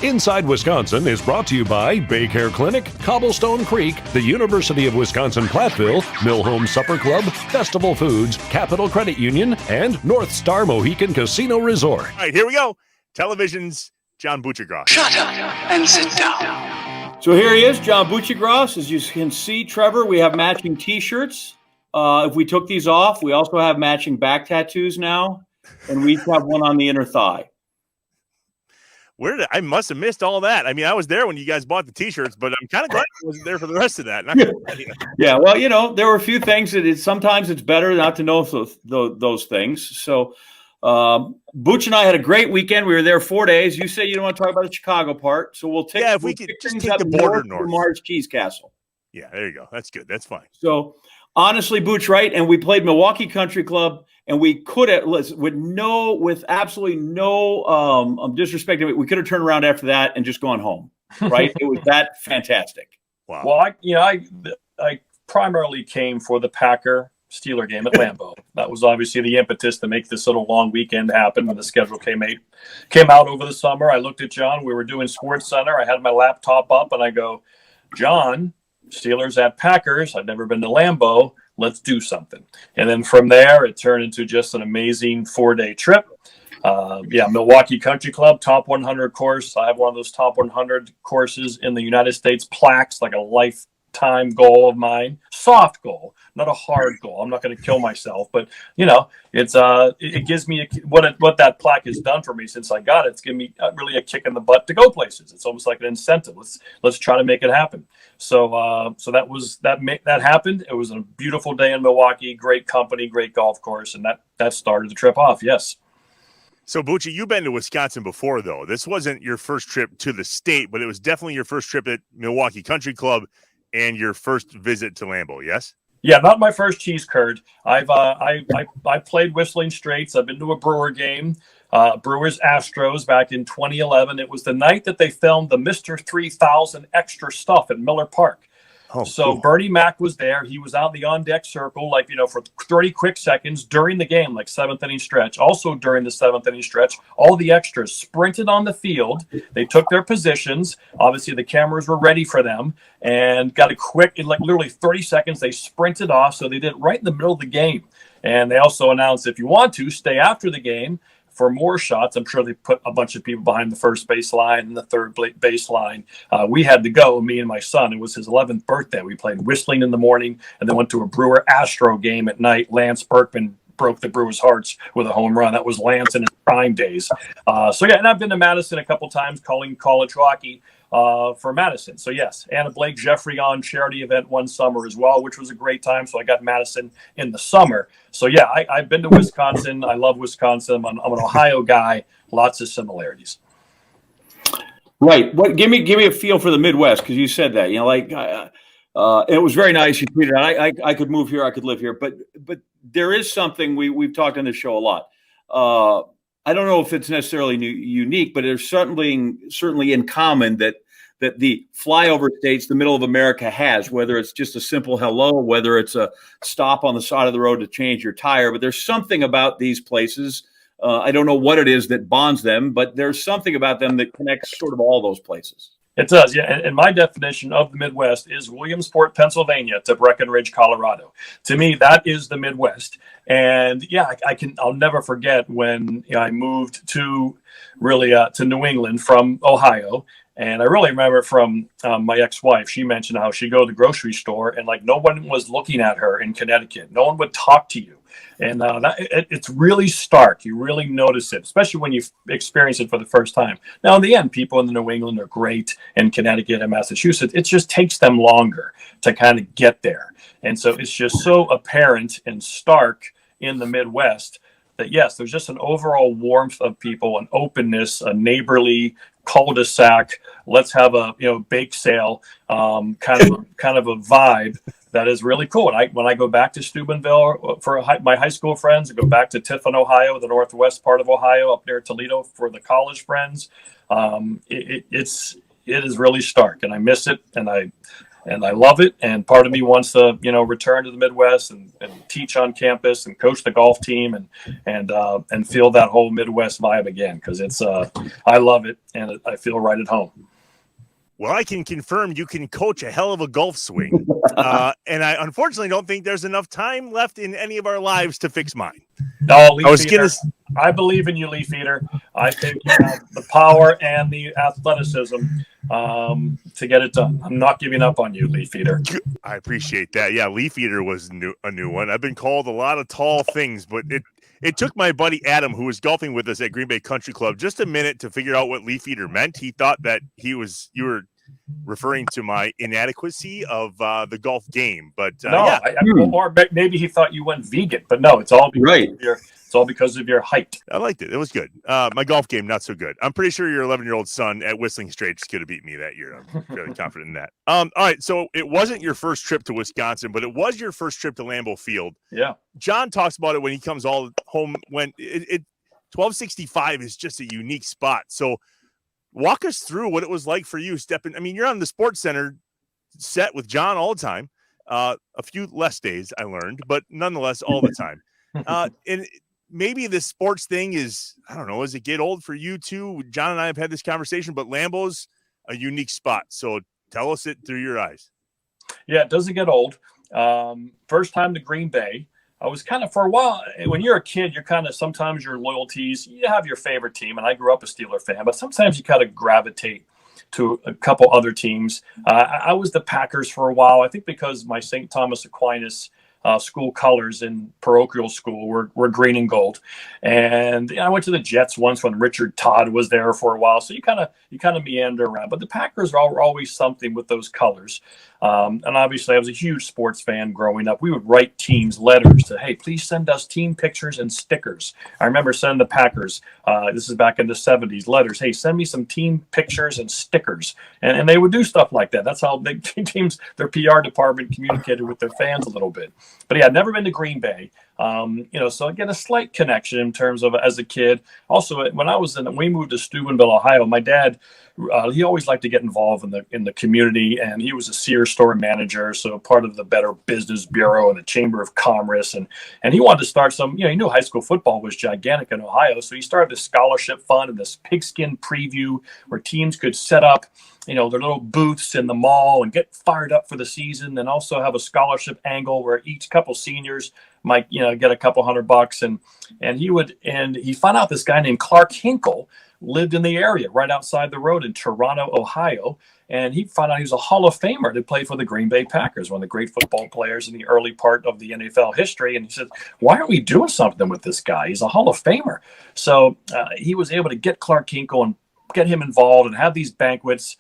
Inside Wisconsin is brought to you by Bay Care Clinic, Cobblestone Creek, the University of Wisconsin-Platteville, Mill Home Supper Club, Festival Foods, Capital Credit Union, and North Star Mohican Casino Resort. All right, here we go. Television's John Buccigross. Shut up and sit down. So here he is, John Buccigross. As you can see, Trevor, we have matching T-shirts. If we took these off, we also have matching back tattoos now, and we each have one on the inner thigh. I must have missed all that. I mean, I was there when you guys bought the T-shirts, but I'm kind of glad I wasn't there for the rest of that. Yeah, well, there were a few things that sometimes it's better not to know those things. So, Butch and I had a great weekend. We were there 4 days. You say you don't want to talk about the Chicago part, so we'll take. Yeah, if we could just take the border north. Mars Cheese Castle. Yeah, there you go. That's good. That's fine. So, honestly, Butch, right? And we played Milwaukee Country Club. And we could have, with absolutely no disrespect, we could have turned around after that and just gone home, right? It was that fantastic. Wow. Well, I primarily came for the Packer-Steeler game at Lambeau. That was obviously the impetus to make this little long weekend happen when the schedule came out over the summer. I looked at John. We were doing Sports Center. I had my laptop up, and I go, John, Steelers at Packers. I've never been to Lambeau. Let's do something. And then from there, it turned into just an amazing 4-day trip. Milwaukee Country Club, top 100 course. I have one of those top 100 courses in the United States plaques, like a lifetime goal of mine. Soft goal, not a hard goal. I'm not going to kill myself, but it gives me what that plaque has done for me since I got it. It's given me really a kick in the butt to go places. It's almost like an incentive. Let's try to make it happen. So that happened. It was a beautiful day in Milwaukee, great company, great golf course, and that started the trip off. Yes. So, Bucci, you've been to Wisconsin before, though. This wasn't your first trip to the state, but it was definitely your first trip at Milwaukee Country Club and your first visit to Lambeau, yes? Yeah, not my first cheese curd. I played Whistling Straits. I've been to a Brewer game, Brewers Astros back in 2011. It was the night that they filmed the Mr. 3000 extra stuff at Miller Park. Oh, so cool. Bernie Mac was there. He was out in the on-deck circle, for 30 quick seconds during the game, like seventh inning stretch. Also during the seventh inning stretch, all the extras sprinted on the field. They took their positions. Obviously, the cameras were ready for them and got a quick, in literally 30 seconds, they sprinted off. So they did it right in the middle of the game. And they also announced, if you want to, stay after the game for more shots. I'm sure they put a bunch of people behind the first base line and the third base line. We had to go, me and my son. It was his 11th birthday. We played Whistling in the morning and then went to a Brewer Astro game at night. Lance Berkman broke the Brewers' hearts with a home run. That was Lance in his prime days. And I've been to Madison a couple times calling college hockey for Madison. So, yes, Anna Blake Jeffrey on charity event one summer as well, which was a great time. So I got Madison in the summer. So, yeah, I've been to Wisconsin. I love Wisconsin. I'm an Ohio guy. Lots of similarities. Right. Give me a feel for the Midwest, because you said that. It was very nice. You tweeted out, I could move here, I could live here. But there is something we've talked on this show a lot. I don't know if it's necessarily unique, but there's certainly in common that the flyover states, the middle of America has, whether it's just a simple hello, whether it's a stop on the side of the road to change your tire. But there's something about these places. I don't know what it is that bonds them, but there's something about them that connects sort of all those places. It does, yeah. And my definition of the Midwest is Williamsport, Pennsylvania to Breckenridge, Colorado. To me, that is the Midwest. And yeah, I'll never forget when I moved to New England from Ohio. And I really remember from my ex-wife, she mentioned how she'd go to the grocery store and no one was looking at her in Connecticut. No one would talk to you. And it's really stark. You really notice it, especially when you experience it for the first time. Now, in the end, people in the New England are great, in Connecticut and Massachusetts. It just takes them longer to kind of get there. And so it's just so apparent and stark in the Midwest that, yes, there's just an overall warmth of people, an openness, a neighborly cul-de-sac. Let's have a bake sale kind of a vibe that is really cool. And when I go back to Steubenville for my high school friends, I go back to Tiffin, Ohio, the northwest part of Ohio, up near Toledo for the college friends. It is really stark, and I miss it. And and I love it. And part of me wants to, return to the Midwest and teach on campus and coach the golf team and feel that whole Midwest vibe again, because it's I love it and I feel right at home. Well, I can confirm you can coach a hell of a golf swing. And I unfortunately don't think there's enough time left in any of our lives to fix mine. No, I believe in you, Leaf Eater. I think you have the power and the athleticism to get it done. I'm not giving up on you, Leaf Eater. I appreciate that. Yeah, Leaf Eater was a new one. I've been called a lot of tall things, but it took my buddy Adam, who was golfing with us at Green Bay Country Club, just a minute to figure out what Leaf Eater meant. He thought that you were referring to my inadequacy of the golf game, but no, yeah. Or maybe he thought you went vegan, but no, it's all because of your height. I liked it. It was good. My golf game, not so good. I'm pretty sure your 11-year-old son at Whistling Straits could have beat me that year. I'm fairly confident in that. All right. So it wasn't your first trip to Wisconsin, but it was your first trip to Lambeau Field. Yeah. John talks about it when he comes all home. When 1265 is just a unique spot. So walk us through what it was like for you stepping. I mean, you're on the Sports Center set with John all the time. A few less days, I learned, but nonetheless, all the time. And maybe this sports thing is, I don't know, as it get old for you too? John and I have had this conversation, but Lambeau's a unique spot. So tell us it through your eyes. Yeah, it doesn't get old. First time to Green Bay. I was kind of, for a while, when you're a kid, you're kind of, sometimes your loyalties, you have your favorite team. And I grew up a Steeler fan, but sometimes you kind of gravitate to a couple other teams. I was the Packers for a while, I think because my St. Thomas Aquinas school colors in parochial school were green and gold. And I went to the Jets once when Richard Todd was there for a while. So you kind of meander around, but the Packers are always something with those colors. And obviously I was a huge sports fan growing up. We would write teams letters to, hey, please send us team pictures and stickers. I remember sending the Packers, this is back in the 70s, letters. Hey, send me some team pictures and stickers. And they would do stuff like that. That's how big teams, their PR department communicated with their fans a little bit. But yeah, I'd never been to Green Bay. So I get a slight connection in terms of as a kid. Also, when we moved to Steubenville, Ohio, my dad, he always liked to get involved in the community, and he was a Sears store manager, so part of the Better Business Bureau and the Chamber of Commerce, and he wanted to start some. He knew high school football was gigantic in Ohio, so he started this scholarship fund and this pigskin preview where teams could set up, their little booths in the mall and get fired up for the season, and also have a scholarship angle where each couple seniors might, get a couple $100, and he found out this guy named Clark Hinkle lived in the area right outside the road in Toronto, Ohio. And he found out he was a Hall of Famer that played for the Green Bay Packers, one of the great football players in the early part of the NFL history. And he said, why aren't we doing something with this guy? He's a Hall of Famer. So he was able to get Clark Hinkle and get him involved and have these banquets.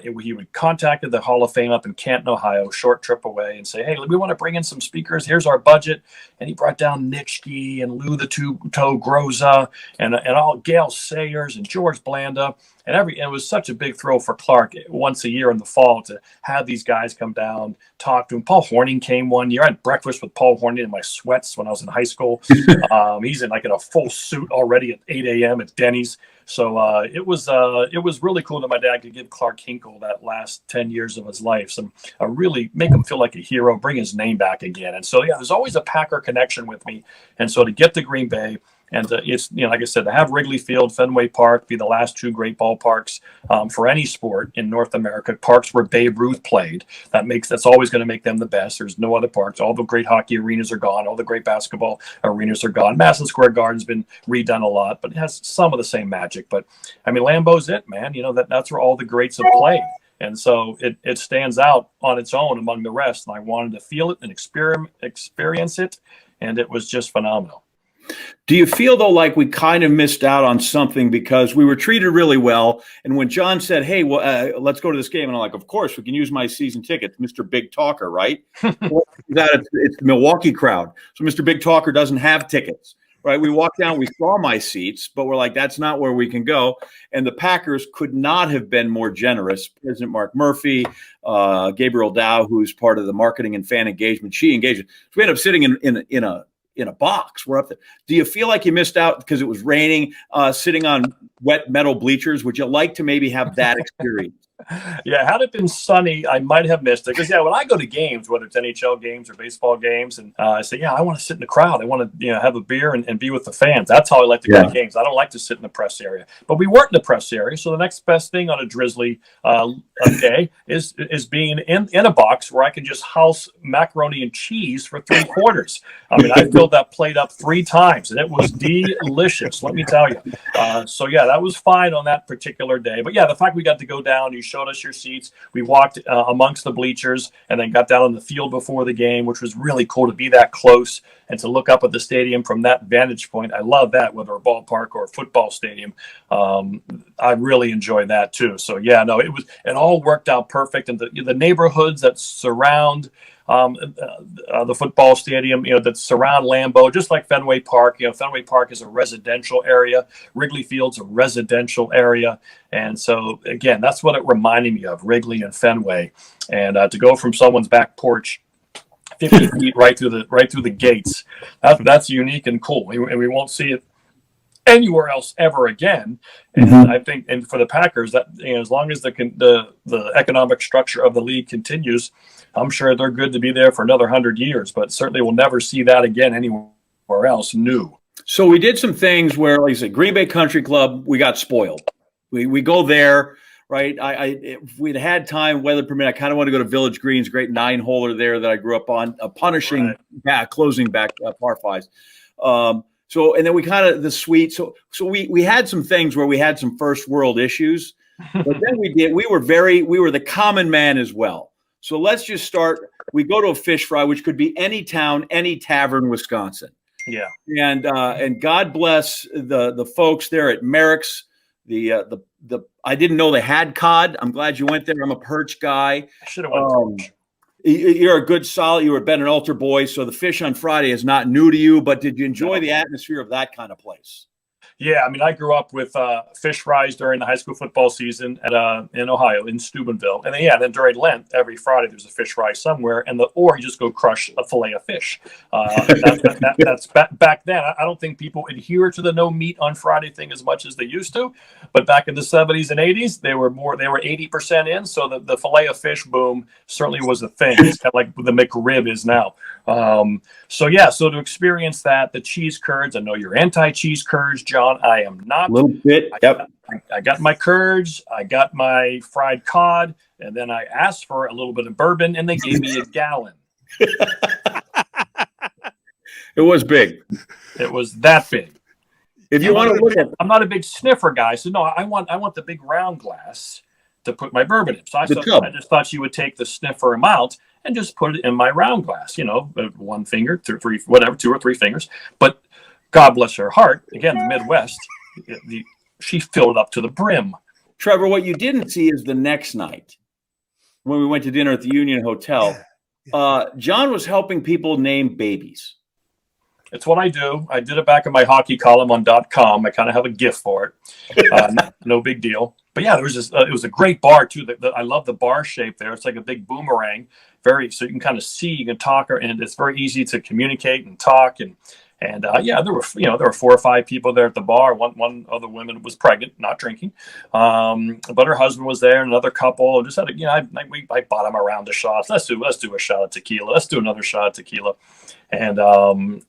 He would contact the Hall of Fame up in Canton, Ohio, short trip away, and say, hey, we want to bring in some speakers. Here's our budget. And he brought down Nitschke and Lou the Two-Toe Groza and all Gail Sayers and George Blanda. And it was such a big thrill for Clark once a year in the fall to have these guys come down, talk to him. Paul Hornung came one year. I had breakfast with Paul Hornung in my sweats when I was in high school. He's in a full suit already at 8 a.m. at Denny's. So it was really cool that my dad could give Clark Hinkle that last 10 years of his life, really make him feel like a hero, bring his name back again. And so, yeah, there's always a Packer connection with me. And so to get to Green Bay, and it's, like I said, to have Wrigley Field, Fenway Park be the last two great ballparks for any sport in North America, parks where Babe Ruth played, that's always going to make them the best. There's no other parks. All the great hockey arenas are gone. All the great basketball arenas are gone. Madison Square Garden's been redone a lot, but it has some of the same magic. But I mean, Lambeau's it, man. That's where all the greats have played. And so it stands out on its own among the rest. And I wanted to feel it and experience it. And it was just phenomenal. Do you feel, though, like we kind of missed out on something because we were treated really well? And when John said, hey, let's go to this game, and I'm like, of course, we can use my season tickets, Mr. Big Talker, right? It's the Milwaukee crowd. So Mr. Big Talker doesn't have tickets, right? We walked down, we saw my seats, but we're like, that's not where we can go. And the Packers could not have been more generous. President Mark Murphy, Gabriel Dow, who's part of the marketing and fan engagement, she engaged. So we ended up sitting in a box. We're up there. Do you feel like you missed out because it was raining, sitting on wet metal bleachers? Would you like to maybe have that experience? Yeah, had it been sunny, I might have missed it. Because when I go to games, whether it's NHL games or baseball games, and I say, I want to sit in the crowd. I want to, have a beer and be with the fans. That's how I like to go to games. I don't like to sit in the press area. But we weren't in the press area, so the next best thing on a drizzly day is being in a box where I can just house macaroni and cheese for 3 quarters. I mean, I filled that plate up 3 times, and it was delicious. Let me tell you. So that was fine on that particular day. But the fact we got to go down, you showed us your seats. We walked amongst the bleachers and then got down on the field before the game, which was really cool to be that close and to look up at the stadium from that vantage point. I love that, whether a ballpark or a football stadium. I really enjoy that too. So it all worked out perfect. And the neighborhoods that surround the football stadium, that surround Lambeau, just like Fenway Park. Fenway Park is a residential area. Wrigley Field's a residential area. And so, again, that's what it reminded me of, Wrigley and Fenway. And to go from someone's back porch 50 feet right through the gates, that's unique and cool. And we won't see it anywhere else ever again. And I think, and for the Packers, that as long as the economic structure of the league continues, I'm sure they're good to be there for another 100 years, but certainly we'll never see that again anywhere else new. So we did some things where, like I said, Green Bay Country Club, we got spoiled. We go there, right? If we'd had time, weather permit, I kind of want to go to Village Green's great 9-holer there that I grew up on, punishing closing back par fives. So, and then we kind of the suite. So we had some things where we had some first world issues, but then we were the common man as well. So let's just start. We go to a fish fry, which could be any town, any tavern, Wisconsin. Yeah. And God bless the folks there at Merrick's. I didn't know they had cod. I'm glad you went there. I'm a perch guy. I should have went. You're a good solid. You were a Ben and Alter boy, so the fish on Friday is not new to you. But did you enjoy the atmosphere of that kind of place? Yeah, I mean, I grew up with fish fries during the high school football season in Ohio, in Steubenville. And then during Lent, every Friday there's a fish fry somewhere, or you just go crush a fillet of fish. That's back then. I don't think people adhere to the no meat on Friday thing as much as they used to. But back in the 70s and 80s, they were 80% in. So the fillet of fish boom certainly was a thing. It's kind of like the McRib is now. So to experience that, the cheese curds, I know you're anti-cheese curds, John. I am not. A little bit. Yep. I got my curds, I got my fried cod, and then I asked for a little bit of bourbon, and they gave me a gallon. It was big. It was that big. If you want to look at, I'm not a big sniffer guy, so no, I want the big round glass to put my bourbon in. So I just thought you would take the sniffer amount and just put it in my round glass. 1 finger, 2 or 3 fingers, but. God bless her heart. Again, the Midwest, she filled it up to the brim. Trevor, what you didn't see is the next night when we went to dinner at the Union Hotel. John was helping people name babies. It's what I do. I did it back in my hockey column on .com. I kind of have a gift for it. No big deal. But there was it was a great bar too. I love the bar shape there. It's like a big boomerang. So you can kind of see, you can talk, and it's very easy to communicate and talk. And there were 4 or 5 people there at the bar. One other woman was pregnant, not drinking, but her husband was there. Another couple just had I bought them a round of shots. Let's do a shot of tequila. Let's do another shot of tequila, and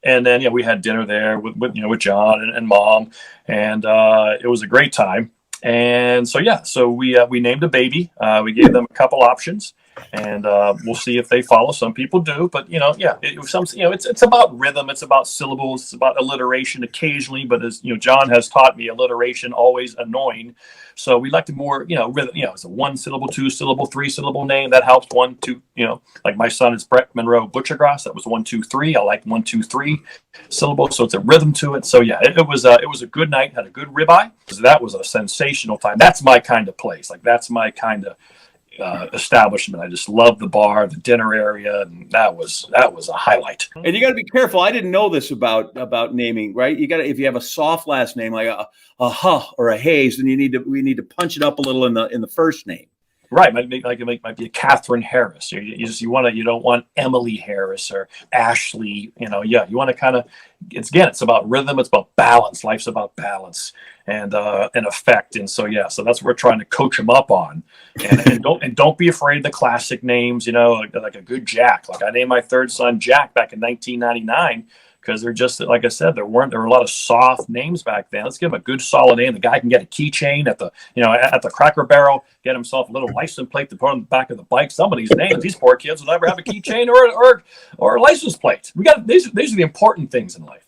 then we had dinner there with John and Mom, and it was a great time. And so we named a baby. We gave them a couple options. And we'll see if they follow. Some people do, but it's about rhythm, it's about syllables, it's about alliteration occasionally. But as John has taught me, alliteration always annoying. So we like to more rhythm. It's a 1 syllable, 2 syllable, 3 syllable name that helps. 1, 2. Like my son is Brett Monroe Buccigross. That was 1, 2, 3. I like 1, 2, 3 syllables, so it's a rhythm to it. So it was a good night. Had a good ribeye. So that was a sensational time. That's my kind of place. Like that's my kind of establishment. I just love the bar, the dinner area, and that was a highlight. And you got to be careful. I didn't know this about naming, right? You got to, if you have a soft last name like a Huh or a Hayes, then we need to punch it up a little in the first name. Right, might be a Catherine Harris. You don't want Emily Harris or Ashley. You want to kind of. It's about rhythm. It's about balance. Life's about balance and effect. And so so that's what we're trying to coach them up on. And don't be afraid of the classic names. Like a good Jack. Like I named my third son Jack back in 1999. Because they're just, like I said, there were a lot of soft names back then. Let's give him a good solid name. The guy can get a keychain at the Cracker Barrel, get himself a little license plate to put on the back of the bike. Some of these names, these poor kids will never have a keychain or a license plate. These are the important things in life.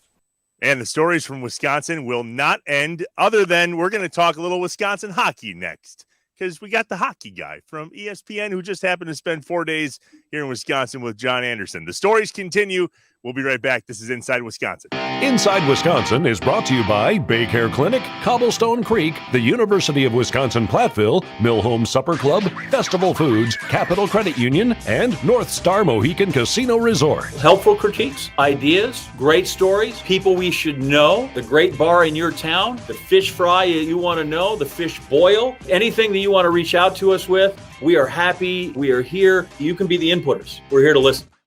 And the stories from Wisconsin will not end, other than we're going to talk a little Wisconsin hockey next, because we got the hockey guy from ESPN who just happened to spend 4 days here in Wisconsin with John Anderson. The stories continue. We'll be right back. This is Inside Wisconsin. Inside Wisconsin is brought to you by Bay Care Clinic, Cobblestone Creek, the University of Wisconsin-Platteville, Mill Home Supper Club, Festival Foods, Capital Credit Union, and North Star Mohican Casino Resort. Helpful critiques, ideas, great stories, people we should know, the great bar in your town, the fish fry you want to know, the fish boil, anything that you want to reach out to us with. We are happy. We are here. You can be the inputters. We're here to listen.